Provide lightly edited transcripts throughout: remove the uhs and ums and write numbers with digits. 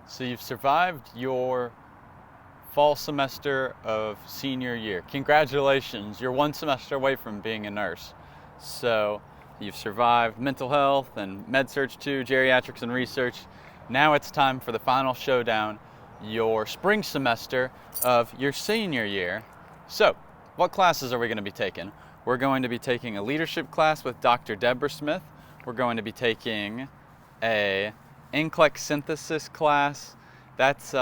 So you've survived your fall semester of senior year. Congratulations, you're one semester away from being a nurse. So you've survived mental health and med-surg 2, geriatrics and research. Now it's time for the final showdown, your spring semester of your senior year. So what classes are we going to be taking? We're going to be taking a leadership class with Dr. Deborah Smith. We're going to be taking a NCLEX synthesis class. That's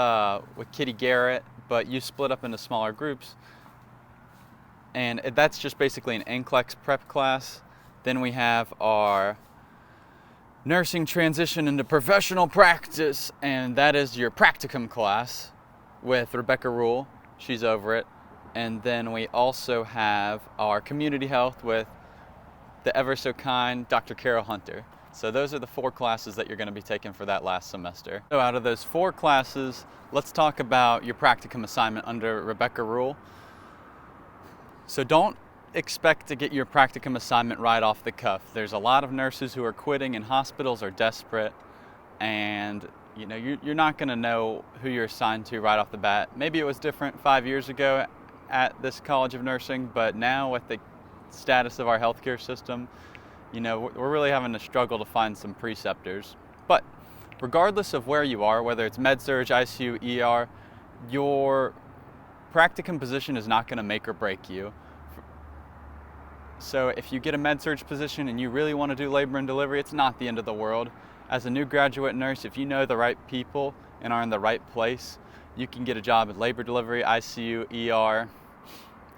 with Kitty Garrett, but you split up into smaller groups. And that's just basically an NCLEX prep class. Then we have our nursing transition into professional practice, and that is your practicum class with Rebecca Rule. She's over it. And then we also have our community health with the ever so kind Dr. Carol Hunter. So those are the 4 classes that you're going to be taking for that last semester. So out of those 4 classes, let's talk about your practicum assignment under Rebecca Rule. So don't expect to get your practicum assignment right off the cuff. There's a lot of nurses who are quitting and hospitals are desperate, and you're not going to know who you're assigned to right off the bat. Maybe it was different 5 years ago at this College of Nursing, but now with the status of our healthcare system, we're really having to struggle to find some preceptors. But regardless of where you are, whether it's med-surg, ICU, ER, your practicum position is not going to make or break you. So if you get a med-surg position and you really want to do labor and delivery, it's not the end of the world. As a new graduate nurse, if you know the right people and are in the right place, you can get a job at labor delivery, ICU, ER.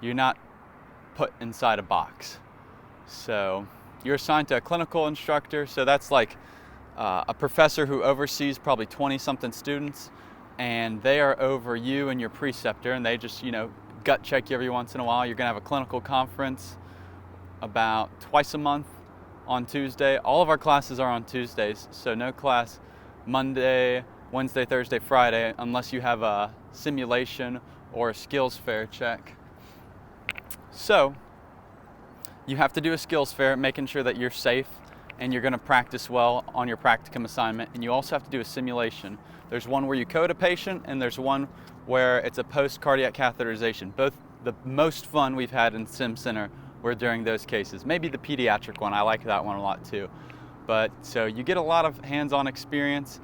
You're not put inside a box. So you're assigned to a clinical instructor, so that's like a professor who oversees probably 20-something students, and they are over you and your preceptor, and they just, gut check you every once in a while. You're gonna have a clinical conference about twice a month on Tuesday. All of our classes are on Tuesdays, so no class Monday, Wednesday, Thursday, Friday, unless you have a simulation or a skills fair check. So you have to do a skills fair, making sure that you're safe and you're going to practice well on your practicum assignment. And you also have to do a simulation. There's one where you code a patient, and there's one where it's a post-cardiac catheterization. Both the most fun we've had in Sim Center were during those cases. Maybe the pediatric one, I like that one a lot too. But so you get a lot of hands-on experience,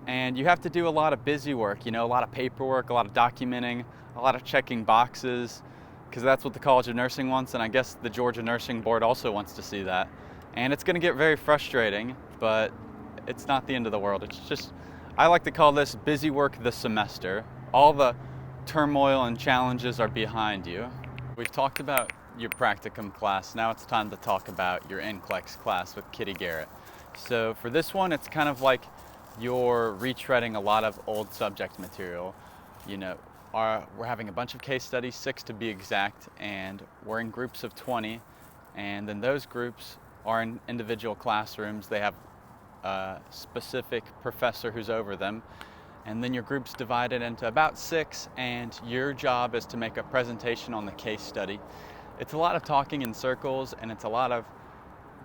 and you have to do a lot of busy work, a lot of paperwork, a lot of documenting, a lot of checking boxes, because that's what the College of Nursing wants, and I guess the Georgia Nursing Board also wants to see that. And it's going to get very frustrating, but it's not the end of the world. It's just, I like to call this busy work the semester. All the turmoil and challenges are behind you. We've talked about your practicum class. Now it's time to talk about your NCLEX class with Kitty Garrett. So for this one, it's kind of like you're retreading a lot of old subject material. We're having a bunch of case studies, 6 to be exact, and we're in groups of 20, and then those groups are in individual classrooms. They have a specific professor who's over them, and then your group's divided into about 6, and your job is to make a presentation on the case study. It's a lot of talking in circles, and it's a lot of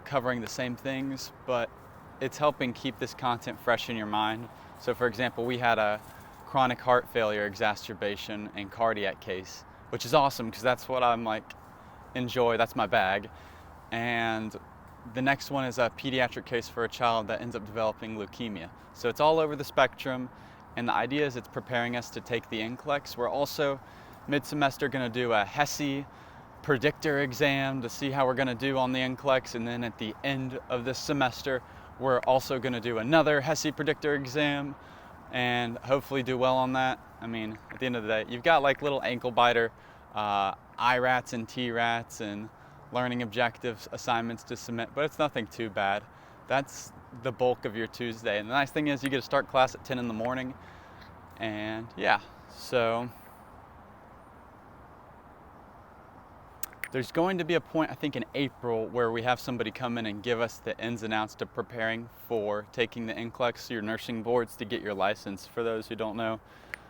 covering the same things, but it's helping keep this content fresh in your mind. So for example, we had a chronic heart failure exacerbation and cardiac case, which is awesome because that's what I'm enjoy, that's my bag. And the next one is a pediatric case for a child that ends up developing leukemia. So it's all over the spectrum, and the idea is it's preparing us to take the NCLEX. We're also mid-semester going to do a HESI predictor exam to see how we're going to do on the NCLEX, and then at the end of this semester we're also going to do another HESI predictor exam and hopefully do well on that. I mean, at the end of the day, you've got like little ankle biter IRATs and TRATs and learning objectives assignments to submit, but it's nothing too bad. That's the bulk of your Tuesday. And the nice thing is you get to start class at 10 in the morning. And yeah, so there's going to be a point, I think in April, where we have somebody come in and give us the ins and outs to preparing for taking the NCLEX, your nursing boards, to get your license, for those who don't know.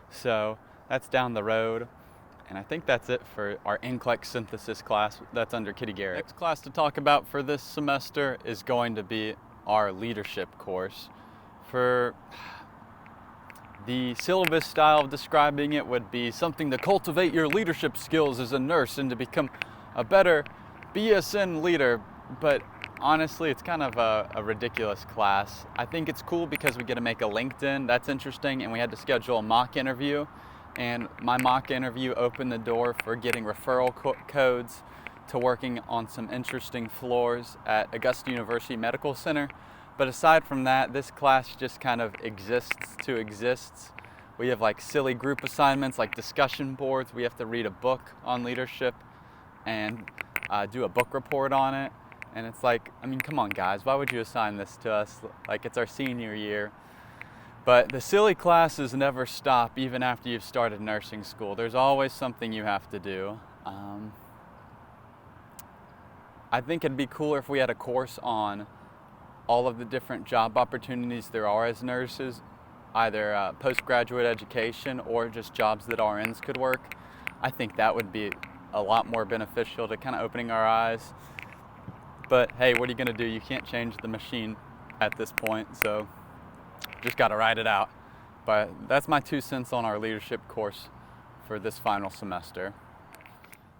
So that's down the road. And I think that's it for our NCLEX synthesis class that's under Kitty Garrett. Next class to talk about for this semester is going to be our leadership course. For The syllabus style of describing it would be something to cultivate your leadership skills as a nurse and to become a better BSN leader. But honestly, it's kind of a ridiculous class. I think it's cool because we get to make a LinkedIn. That's interesting. And we had to schedule a mock interview. And my mock interview opened the door for getting referral codes to working on some interesting floors at Augusta University Medical Center. But aside from that, this class just kind of exists to exist. We have like silly group assignments like discussion boards. We have to read a book on leadership and do a book report on it. And it's like, I mean, come on guys, why would you assign this to us? Like, it's our senior year. But the silly classes never stop even after you've started nursing school. There's always something you have to do. I think it'd be cooler if we had a course on all of the different job opportunities there are as nurses, either postgraduate education or just jobs that RNs could work. I think that would be a lot more beneficial to kind of opening our eyes. But hey, what are you gonna do? You can't change the machine at this point, so just gotta ride it out. But that's my 2 cents on our leadership course for this final semester.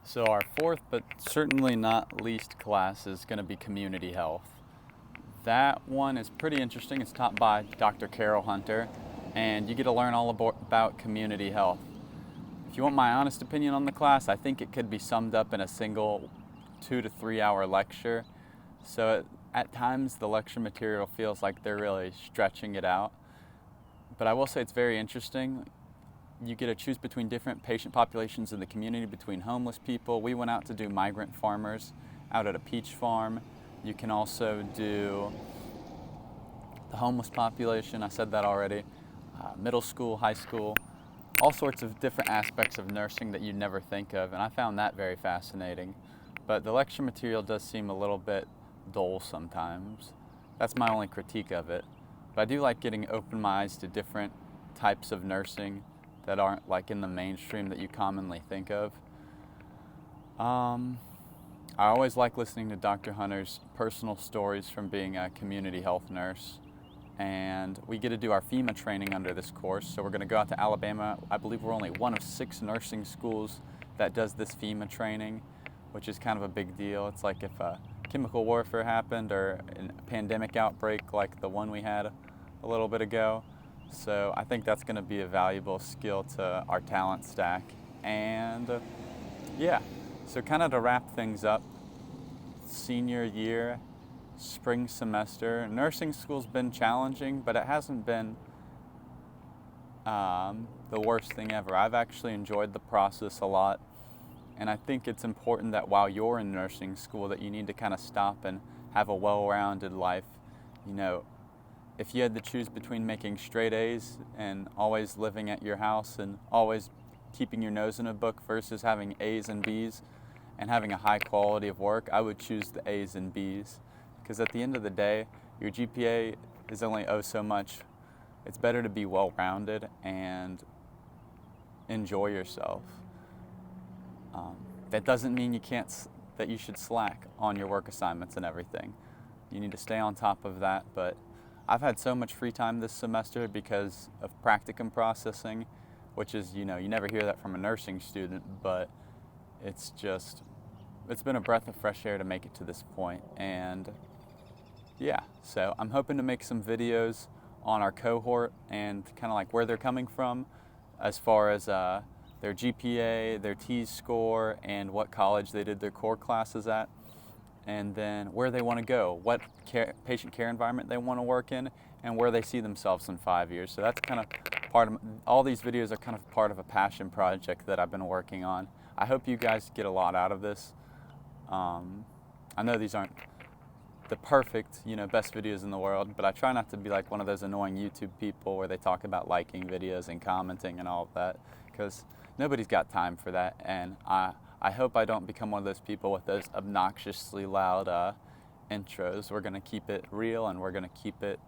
So our fourth, but certainly not least class is gonna be community health. That one is pretty interesting. It's taught by Dr. Carol Hunter, and you get to learn all about community health. If you want my honest opinion on the class, I think it could be summed up in a single 2 to 3 hour lecture. So at times the lecture material feels like they're really stretching it out. But I will say it's very interesting. You get to choose between different patient populations in the community, between homeless people. We went out to do migrant farmers out at a peach farm. You can also do the homeless population, I said that already, middle school, high school, all sorts of different aspects of nursing that you'd never think of, and I found that very fascinating. But the lecture material does seem a little bit dull sometimes. That's my only critique of it. But I do like getting open my eyes to different types of nursing that aren't like in the mainstream that you commonly think of. I always like listening to Dr. Hunter's personal stories from being a community health nurse. And we get to do our FEMA training under this course. So we're going to go out to Alabama. I believe we're only one of 6 nursing schools that does this FEMA training, which is kind of a big deal. It's like if chemical warfare happened or a pandemic outbreak like the one we had a little bit ago. So I think that's going to be a valuable skill to our talent stack. And yeah. So kind of to wrap things up, senior year, spring semester, nursing school's been challenging, but it hasn't been the worst thing ever. I've actually enjoyed the process a lot, and I think it's important that while you're in nursing school that you need to kind of stop and have a well-rounded life. You know, if you had to choose between making straight A's and always living at your house and always keeping your nose in a book versus having A's and B's, and having a high quality of work, I would choose the A's and B's. Because at the end of the day, your GPA is only so much. It's better to be well-rounded and enjoy yourself. That doesn't mean that you should slack on your work assignments and everything. You need to stay on top of that, but I've had so much free time this semester because of practicum processing, which is, you never hear that from a nursing student, but it's been a breath of fresh air to make it to this point. And yeah, so I'm hoping to make some videos on our cohort and kind of like where they're coming from as far as their GPA, their T-score, and what college they did their core classes at, and then where they want to go, what patient care environment they want to work in, and where they see themselves in 5 years. So that's kind of all these videos are kind of part of a passion project that I've been working on. I hope you guys get a lot out of this. I know these aren't the perfect, best videos in the world, but I try not to be like one of those annoying YouTube people where they talk about liking videos and commenting and all of that, because nobody's got time for that. And I hope I don't become one of those people with those obnoxiously loud intros. We're going to keep it real and we're going to keep it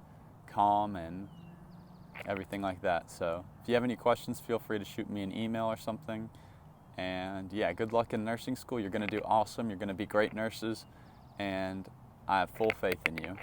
calm and everything like that. So if you have any questions, feel free to shoot me an email or something. And yeah, good luck in nursing school. You're going to do awesome. You're going to be great nurses, and I have full faith in you.